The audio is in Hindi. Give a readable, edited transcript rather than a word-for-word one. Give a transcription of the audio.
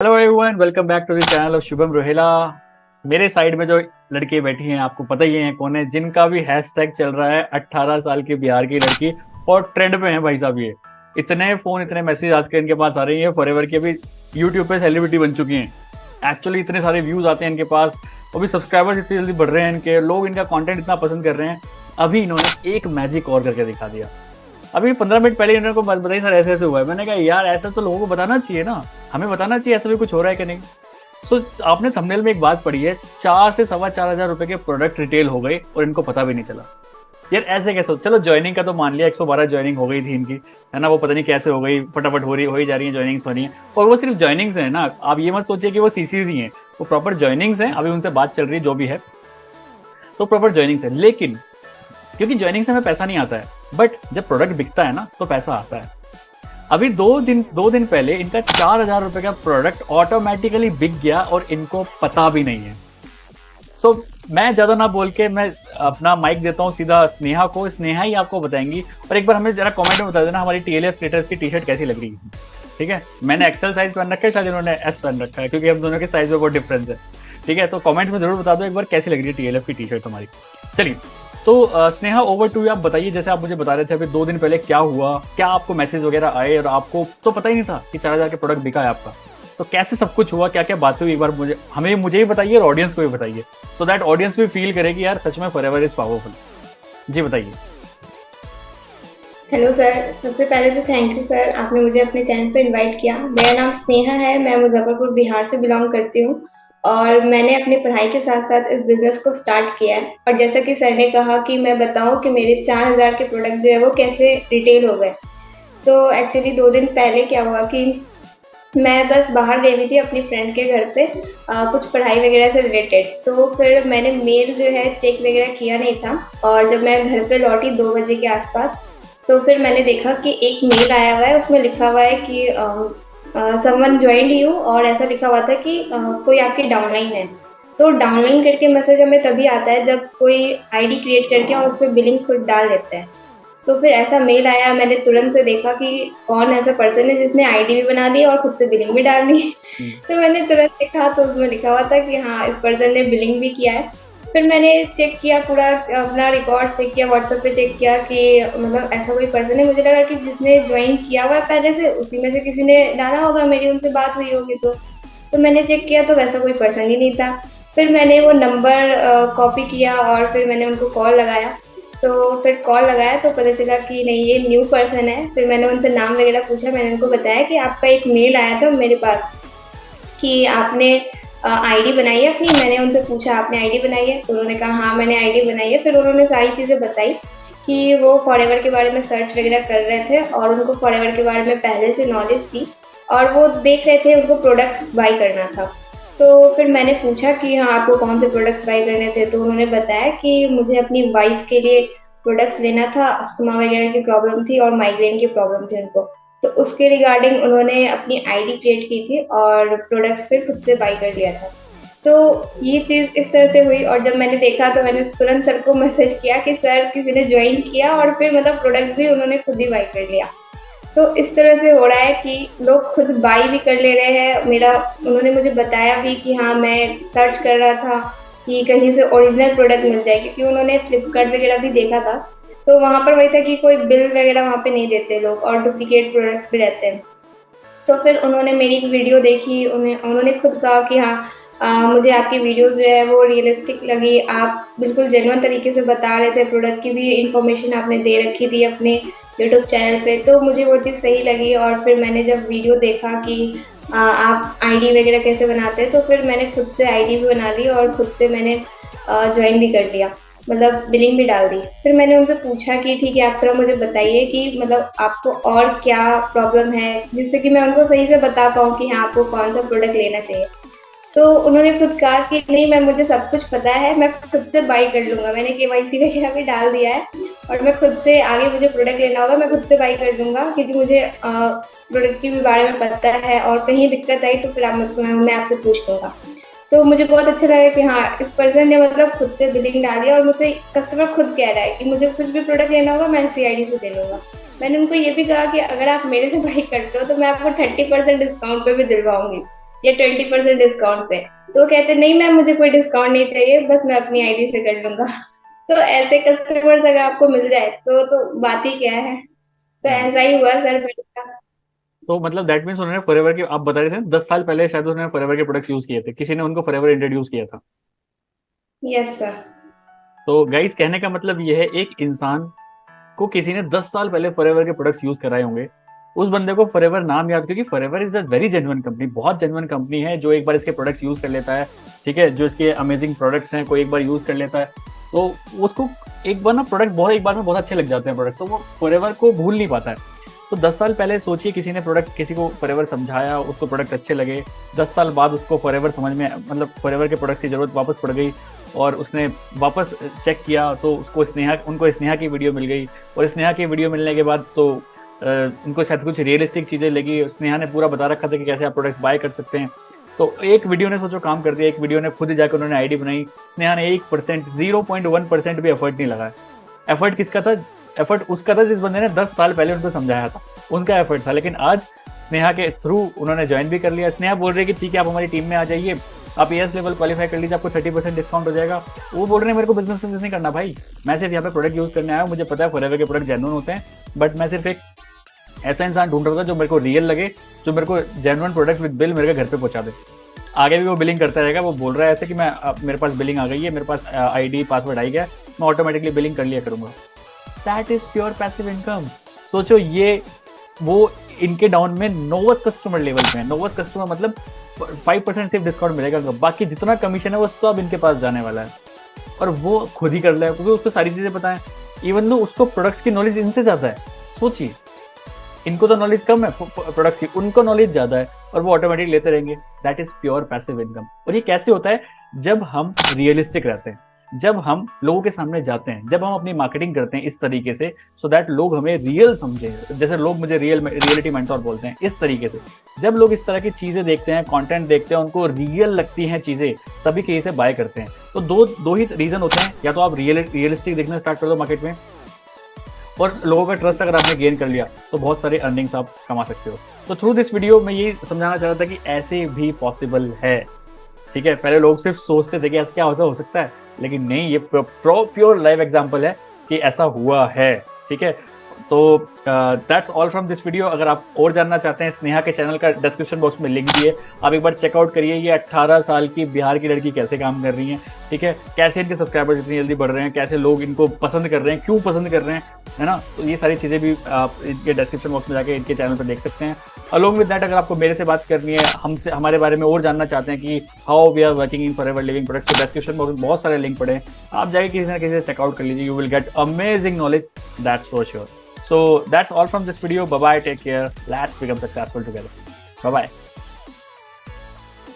Hello everyone, welcome back to the channel of Shubham Rohela. मेरे साइड में जो लड़की बैठी हैं आपको पता ही है कौन है, जिनका भी हैशटैग चल रहा है 18 साल की बिहार की लड़की, और ट्रेंड पे है भाई साहब। ये इतने फोन इतने मैसेज आज के इनके पास आ रही है, फॉरएवर की अभी यूट्यूब पे सेलिब्रिटी बन चुकी हैं। एक्चुअली इतने सारे व्यूज आते हैं इनके पास, और भी सब्सक्राइबर्स इतनी जल्दी बढ़ रहे हैं इनके, लोग इनका कंटेंट इतना पसंद कर रहे हैं। अभी इन्होंने एक मैजिक और करके दिखा दिया। अभी 15 मिनट पहले इन्होंने को बात बताई, सर ऐसे ऐसे हुआ है। मैंने कहा यार ऐसा तो लोगों को बताना चाहिए ना, हमें बताना चाहिए ऐसा भी कुछ हो रहा है कि नहीं। सो आपने थंबनेल में एक बात पढ़ी है, 4 से 4,500 रुपए के प्रोडक्ट रिटेल हो गए और इनको पता भी नहीं चला। यार ऐसे कैसे चलो ज्वाइनिंग का तो मान लिया, 112 ज्वाइनिंग हो गई थी इनकी, है ना। वो पता नहीं कैसे हो गई, फटाफट हो ही जा रही है, ज्वाइनिंग्स हो रही है। और वो सिर्फ ज्वाइनिंग्स है ना, आप ये मत सोचिए कि वो सीसीज ही हैं, वो प्रॉपर ज्वाइनिंग्स हैं। अभी उनसे बात चल रही है जो भी है, तो प्रॉपर ज्वाइनिंग्स है। लेकिन क्योंकि ज्वाइनिंग से हमें पैसा नहीं आता है, बट जब प्रोडक्ट बिकता है ना तो पैसा आता है। अभी दो दिन पहले इनका 4,000 रुपए का प्रोडक्ट ऑटोमेटिकली बिक गया और इनको पता भी नहीं है। सो मैं ज्यादा ना बोल के मैं अपना माइक देता हूँ सीधा स्नेहा को। स्नेहा ही आपको बताएंगी, और एक बार हमें जरा कमेंट में बता देना हमारी टीएलएफ क्रिएटर्स की टी शर्ट कैसी लग रही है। ठीक है, मैंने एक्सेल साइज पहन रखा है, शायद इन्होंने एस पहन रखा है, क्योंकि हम दोनों के साइज में बहुत डिफरेंस है। ठीक है, तो कमेंट में जरूर बता दो एक बार कैसी लग रही है टीएलएफ की टी शर्ट हमारी। चलिए, तो स्नेहा ओवर टू यू। आप बताइए, जैसे आप मुझे बता रहे थे अभी 2 दिन पहले क्या हुआ, क्या आपको मैसेज वगैरह आए, और आपको तो पता ही नहीं था कि 4,000 के प्रोडक्ट बिका है आपका। तो कैसे सब कुछ हुआ, क्या क्या बातें हुई, एक बार मुझे ही बताइए और ऑडियंस को भी बताइए, सो दैट ऑडियंस भी फील करे कि यार सच में फॉरएवर इज पावरफुल। जी बताइए। Hello sir. सबसे पहले तो थैंक यू सर, आपने मुझे अपने चैनल पर इनवाइट किया। मेरा नाम स्नेहा है, मैं मुजफ्फरपुर बिहार से बिलोंग करती हूँ और मैंने अपनी पढ़ाई के साथ साथ इस बिजनेस को स्टार्ट किया है। और जैसा कि सर ने कहा कि मैं बताऊं कि मेरे 4,000 के प्रोडक्ट जो है वो कैसे रिटेल हो गए। तो एक्चुअली 2 दिन पहले क्या हुआ कि मैं बस बाहर गई हुई थी अपनी फ्रेंड के घर पे, कुछ पढ़ाई वगैरह से रिलेटेड। तो फिर मैंने मेल जो है चेक वगैरह किया नहीं था, और जब मैं घर पे लौटी 2 बजे के आसपास, तो फिर मैंने देखा कि एक मेल आया हुआ है, उसमें लिखा हुआ है कि समवन ज्वाइंड यू, और ऐसा लिखा हुआ था कि कोई आपकी डाउनलाइन है। तो डाउनलाइन करके मैसेज हमें तभी आता है जब कोई आईडी क्रिएट करके और उस पर बिलिंग खुद डाल देता है। तो फिर ऐसा मेल आया, मैंने तुरंत से देखा कि कौन ऐसा पर्सन है जिसने आईडी भी बना ली और खुद से बिलिंग भी डाल ली। तो मैंने तुरंत देखा तो उसमें लिखा हुआ था कि हाँ, इस पर्सन ने बिलिंग भी किया है। फिर मैंने चेक किया, पूरा अपना रिकॉर्ड चेक किया, व्हाट्सएप पे चेक किया कि मतलब ऐसा कोई पर्सन है। मुझे लगा कि जिसने ज्वाइन किया हुआ है पहले से, उसी में से किसी ने डाला होगा, मेरी उनसे बात हुई होगी। तो मैंने चेक किया तो वैसा कोई पर्सन ही नहीं था। फिर मैंने वो नंबर कॉपी किया और फिर मैंने उनको कॉल लगाया। तो फिर कॉल लगाया तो पता चला कि नहीं, ये न्यू पर्सन है। फिर मैंने उनसे नाम वगैरह पूछा, मैंने उनको बताया कि आपका एक मेल आया था मेरे पास कि आपने आईडी बनाई है अपनी। मैंने उनसे पूछा आपने आईडी बनाई है, तो उन्होंने कहा हाँ मैंने आईडी बनाई है। फिर उन्होंने सारी चीज़ें बताई कि वो फॉरएवर के बारे में सर्च वगैरह कर रहे थे और उनको फॉरएवर के बारे में पहले से नॉलेज थी, और वो देख रहे थे उनको प्रोडक्ट्स बाई करना था। तो फिर मैंने पूछा कि हाँ आपको कौन से प्रोडक्ट्स बाई करने थे, तो उन्होंने बताया कि मुझे अपनी वाइफ के लिए प्रोडक्ट्स लेना था। अस्थमा वगैरह की प्रॉब्लम थी और माइग्रेन की प्रॉब्लम थी उनको। तो उसके रिगार्डिंग उन्होंने अपनी आईडी क्रिएट की थी और प्रोडक्ट्स फिर खुद से बाई कर लिया था। तो ये चीज़ इस तरह से हुई, और जब मैंने देखा तो मैंने तुरंत सर को मैसेज किया कि सर किसी ने ज्वाइन किया, और फिर मतलब प्रोडक्ट भी उन्होंने खुद ही बाई कर लिया। तो इस तरह से हो रहा है कि लोग खुद बाई भी कर ले रहे हैं। मेरा उन्होंने मुझे बताया भी कि हाँ, मैं सर्च कर रहा था कि कहीं से ओरिजिनल प्रोडक्ट मिल जाए, क्योंकि उन्होंने फ्लिपकार्ट वगैरह भी देखा था। तो वहाँ पर वही था कि कोई बिल वगैरह वहाँ पे नहीं देते लोग, और डुप्लीकेट प्रोडक्ट्स भी रहते हैं। तो फिर उन्होंने मेरी एक वीडियो देखी, उन्होंने खुद कहा कि हाँ, मुझे आपकी वीडियोस जो है वो रियलिस्टिक लगी, आप बिल्कुल जेन्युइन तरीके से बता रहे थे, प्रोडक्ट की भी इंफॉर्मेशन आपने दे रखी थी अपने यूट्यूब चैनल पे। तो मुझे वो चीज़ सही लगी, और फिर मैंने जब वीडियो देखा कि आप आईडी वगैरह कैसे बनाते हैं, तो फिर मैंने खुद से आईडी भी बना ली और खुद से मैंने ज्वाइन भी कर लिया, मतलब बिलिंग भी डाल दी। फिर मैंने उनसे पूछा कि ठीक है, आप थोड़ा मुझे बताइए कि मतलब आपको और क्या प्रॉब्लम है, जिससे कि मैं उनको सही से बता पाऊँ कि हाँ आपको कौन सा प्रोडक्ट लेना चाहिए। तो उन्होंने खुद कहा कि नहीं मैम, मुझे सब कुछ पता है, मैं खुद से बाई कर लूँगा। मैंने केवाईसी वगैरह भी डाल दिया है, और मैं खुद से आगे मुझे प्रोडक्ट लेना होगा मैं खुद से बाई कर लूँगा, क्योंकि मुझे प्रोडक्ट के भी बारे में पता है, और कहीं दिक्कत आई तो फिर मैं आपसे पूछ लूँगा। तो मुझे बहुत अच्छा लगा कि हाँ, इस पर्सन ने मतलब खुद से बिलिंग डाली, और मुझसे कस्टमर खुद कह रहा है कि मुझे कुछ भी प्रोडक्ट लेना होगा मैं इसी आईडी से ले लूँगा। मैंने उनको ये भी कहा कि अगर आप मेरे से बाई करते हो तो मैं आपको 30% डिस्काउंट पे भी दिलवाऊंगी। या 20% डिस्काउंट पे। तो कहते नहीं मैम मुझे कोई डिस्काउंट नहीं चाहिए, बस मैं अपनी आईडी से कर लूंगा। तो ऐसे कस्टमर्स अगर आपको मिल जाए तो बात ही क्या है। तो हम्म। ऐसा ही हुआ सर मेरे साथ। तो मतलब दैट मीन्स उन्होंने फॉरएवर के, आप बता रहे थे 10 साल पहले शायद उन्होंने फॉरएवर के प्रोडक्ट्स यूज किए थे, किसी ने उनको फॉरएवर इंट्रोड्यूस किया था। Yes sir. तो गाइस कहने का मतलब ये है, एक इंसान को किसी ने 10 साल पहले फॉरएवर के प्रोडक्ट्स यूज कराए होंगे, उस बंदे को फॉरएवर नाम याद, क्योंकि forever is a very genuine company, बहुत जेन्युइन कंपनी है। जो एक बार इसके प्रोडक्ट्स यूज कर लेता है, ठीक है, जो इसके अमेजिंग प्रोडक्ट्स हैं, कोई एक बार यूज कर लेता है तो उसको एक बार ना प्रोडक्ट बहुत, एक बार में बहुत अच्छे लग जाते हैं प्रोडक्ट, तो वो फॉरएवर को भूल नहीं पाता है। तो 10 साल पहले सोचिए किसी ने प्रोडक्ट, किसी को फॉरएवर समझाया, उसको प्रोडक्ट अच्छे लगे, 10 साल बाद उसको फॉरएवर समझ में, मतलब फॉरएवर के प्रोडक्ट की जरूरत वापस पड़ गई, और उसने वापस चेक किया तो उसको स्नेहा, उनको स्नेहा की वीडियो मिल गई, और स्नेहा की वीडियो मिलने के बाद तो उनको शायद कुछ रियलिस्टिक चीज़ें लगी। स्नेहा ने पूरा बता रखा था कि कैसे आप प्रोडक्ट्स बाय कर सकते हैं। तो एक वीडियो ने सोचो काम कर दिया, एक वीडियो ने खुद ही जाकर उन्होंने आईडी बनाई। स्नेहा ने 1%, 0.1% भी एफर्ट नहीं लगाया। एफर्ट किसका था? एफर्ट उसका था जिस बंदे ने 10 साल पहले उनको समझाया था, उनका एफर्ट था। लेकिन आज स्नेहा के थ्रू उन्होंने ज्वाइन भी कर लिया। स्नेहा बोल रही है कि ठीक है आप हमारी टीम में आ जाइए, आप एएस लेवल क्वालिफाई कर लीजिए, आपको 30% डिस्काउंट हो जाएगा। वो बोल रहे हैं मेरे को बिजनेस नहीं करना भाई, मैं सिर्फ यहाँ पे प्रोडक्ट यूज करने आया हूँ, मुझे पता है फॉरएवर के प्रोडक्ट जेन्युइन होते हैं, बट मैं सिर्फ एक ऐसा इंसान ढूंढ रहा था जो मेरे को रियल लगे, जो मेरे को जेन्युइन प्रोडक्ट विद बिल मेरे घर पे पहुंचा दे। आगे भी वो बिलिंग करता रहेगा। वो बोल रहा है ऐसे कि मैं, मेरे पास बिलिंग आ गई है, मेरे पास आईडी पासवर्ड आई गया, मैं ऑटोमेटिकली बिलिंग कर लिया करूंगा। That is pure passive income. सोचो ये, वो इनके डाउन में नोवस कस्टमर लेवल पे है। नोवस कस्टमर मतलब 5% सिर्फ डिस्काउंट मिलेगा, बाकी जितना कमीशन है वो सब इनके पास जाने वाला है, और वो खुद ही कर रहा है क्योंकि उसको सारी चीजें पता है। इवन दो उसको प्रोडक्ट्स की नॉलेज इनसे ज्यादा है। सोचिए, इनको तो नॉलेज कम है प्रोडक्ट की, उनको नॉलेज ज्यादा है, और वो ऑटोमेटिक लेते रहेंगे। That is pure passive income. और ये कैसे होता है? जब हम रियलिस्टिक रहते हैं, जब हम लोगों के सामने जाते हैं, जब हम अपनी मार्केटिंग करते हैं इस तरीके से, सो दैट लोग हमें रियल समझें। जैसे लोग मुझे रियलिटी मेंटोर बोलते हैं, इस तरिके से जब लोग इस तरह की चीजें देखते हैं, कंटेंट देखते हैं, उनको रियल लगती हैं चीजें, तभी कहीं से बाय करते हैं। तो दो ही रीजन होते हैं, या तो आप रियलिस्टिक देखना स्टार्ट कर दो मार्केट में, और लोगों का ट्रस्ट अगर आपने गेन कर लिया तो बहुत सारे अर्निंग्स आप कमा सकते हो। तो थ्रू दिस वीडियो मैं ये समझाना चाह रहा था कि ऐसे भी पॉसिबल है। ठीक है, पहले लोग सिर्फ सोचते थे कि ऐसा क्या हो सकता है, लेकिन नहीं, ये प्योर लाइव एग्जांपल है कि ऐसा हुआ है। ठीक है, तो that's all from this video. अगर आप और जानना चाहते हैं, स्नेहा के चैनल का डिस्क्रिप्शन बॉक्स में लिंक दिए, आप एक बार चेकआउट करिए। ये 18 साल की बिहार की लड़की कैसे काम कर रही है, ठीक है, कैसे इनके सब्सक्राइबर्स इतनी जल्दी बढ़ रहे हैं, कैसे लोग इनको पसंद कर रहे हैं, क्यों पसंद कर रहे हैं, है ना। तो ये सारी चीज़ें भी आप इनके डिस्क्रिप्शन बॉक्स में जाके इनके चैनल पर देख सकते हैं। अलॉन्ग विद दैट, अगर आपको मेरे से बात करनी है, हमसे हमारे बारे में और जानना चाहते हैं कि how we are working in Forever Living Products, तो डिस्क्रिप्शन बॉक्स में बहुत सारे लिंक पड़े हैं, आप जाके किसी ना किसी से चेकआउट कर लीजिए। You will get amazing knowledge, that's for sure. So that's all from this video. Bye bye. Take care. Let's become successful together. Bye bye.